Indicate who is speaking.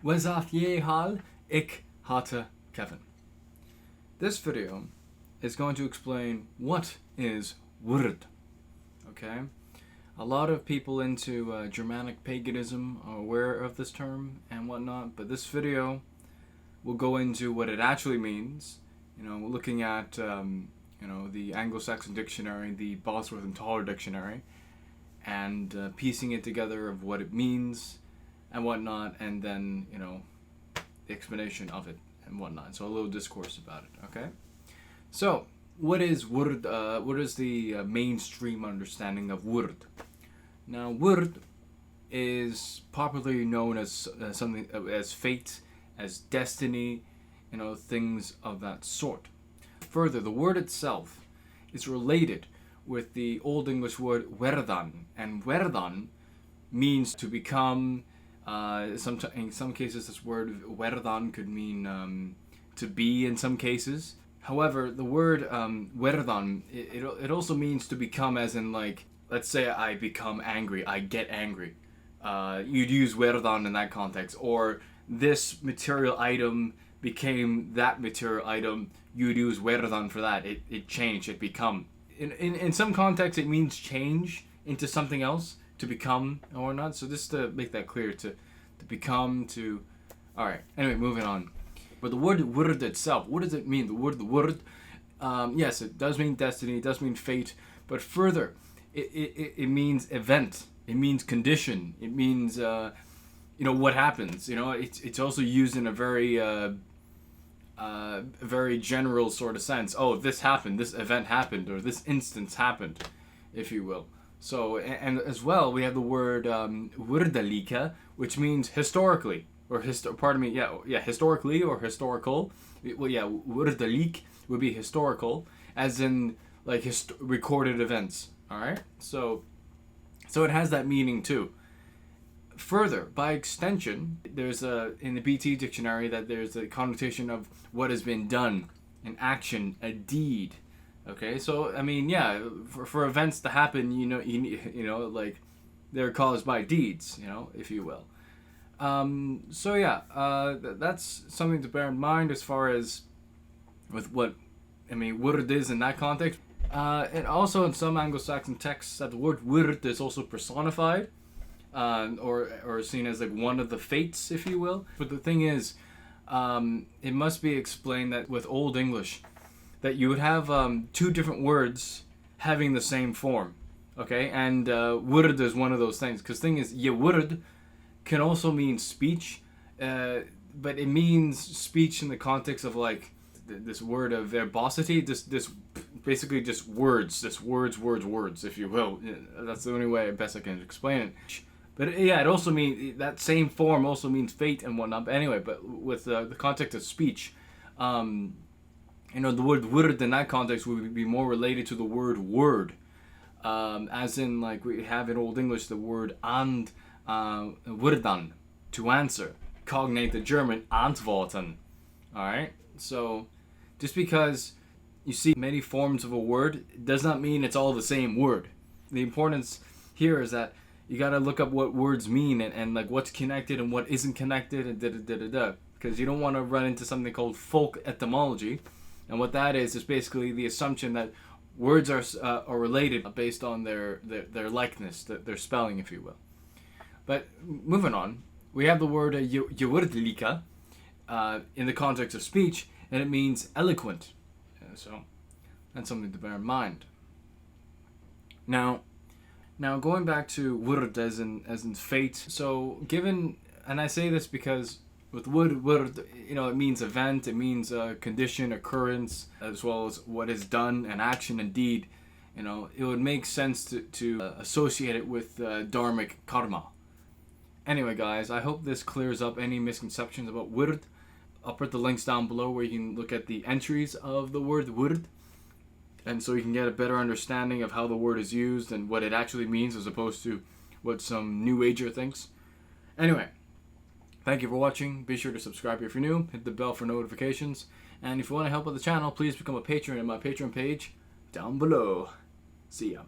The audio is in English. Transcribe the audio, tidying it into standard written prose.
Speaker 1: Wezaf ye hal, ik hata Kevin. This video is going to explain what is Wyrd. Okay? A lot of people into Germanic paganism are aware of this term and whatnot, but this video will go into what it actually means. You know, looking at the Anglo-Saxon dictionary, the Bosworth and Taller dictionary, and piecing it together of what it means and whatnot, and then the explanation of it and whatnot. So a little discourse about it. Okay. So what is Wyrd? What is the mainstream understanding of Wyrd? Now, Wyrd is popularly known as something as fate, as destiny, things of that sort. Further, the word itself is related with the Old English word wyrdan, and wyrdan means to become. In some cases, this word wyrdan could mean to be. In some cases, however, the word wyrdan it also means to become, as in like, let's say I become angry, I get angry. You'd use wyrdan in that context, or this material item became that material item. You'd use wyrdan for that. It changed. It become. In some contexts, it means change into something else, to become or not. So just to make that clear, to become, to. All right. Anyway, moving on. But the word Wyrd itself, what does it mean? The word Wyrd. Yes, it does mean destiny. It does mean fate. But further, it means event. It means condition. It means what happens. It's also used in a very general sort of sense. Oh, this happened, this event happened, or this instance happened, if you will. So, and as well, we have the word ġewyrdelīce, which means historically, or historically or historical. Well, yeah, ġewyrdelīce would be historical, as in like recorded events. All right, so it has that meaning too. Further, by extension, there's in the BT dictionary that there's a connotation of what has been done, an action, a deed. Okay, so I mean, yeah, for events to happen, like they're caused by deeds, if you will. So yeah, that's something to bear in mind as far as with what Wyrd is in that context. And also in some Anglo-Saxon texts, that the word Wyrd is also personified. Or seen as like one of the fates, if you will. But the thing is, it must be explained that with Old English, that you would have two different words having the same form, okay? And Wyrd is one of those things. Because the thing is, ġewyrd can also mean speech, but it means speech in the context of like this word of verbosity, this basically just words, words, if you will. That's the only way best I can explain it. But yeah, it also means that same form also means fate and whatnot. But anyway, but with the context of speech, the word Wyrd in that context would be more related to the word word, as in like we have in Old English the word and wyrdan, to answer, cognate the German antworten. All right, so just because you see many forms of a word does not mean it's all the same word. The importance here is that you gotta look up what words mean and like what's connected and what isn't connected and because you don't want to run into something called folk etymology, and what that is basically the assumption that words are related based on their likeness, their spelling, if you will. But moving on, we have the word ġewyrdelīce in the context of speech, and it means eloquent. So that's something to bear in mind. Now going back to Wyrd as in fate. So given, and I say this because with Wyrd, it means event, it means condition, occurrence, as well as what is done, an action and deed. It would make sense to associate it with dharmic karma. Anyway, guys, I hope this clears up any misconceptions about Wyrd. I'll put the links down below where you can look at the entries of the word Wyrd, and so you can get a better understanding of how the word is used and what it actually means as opposed to what some New Ager thinks. Anyway, thank you for watching. Be sure to subscribe if you're new, hit the bell for notifications, and if you want to help with the channel, please become a patron at my Patreon page down below. See ya.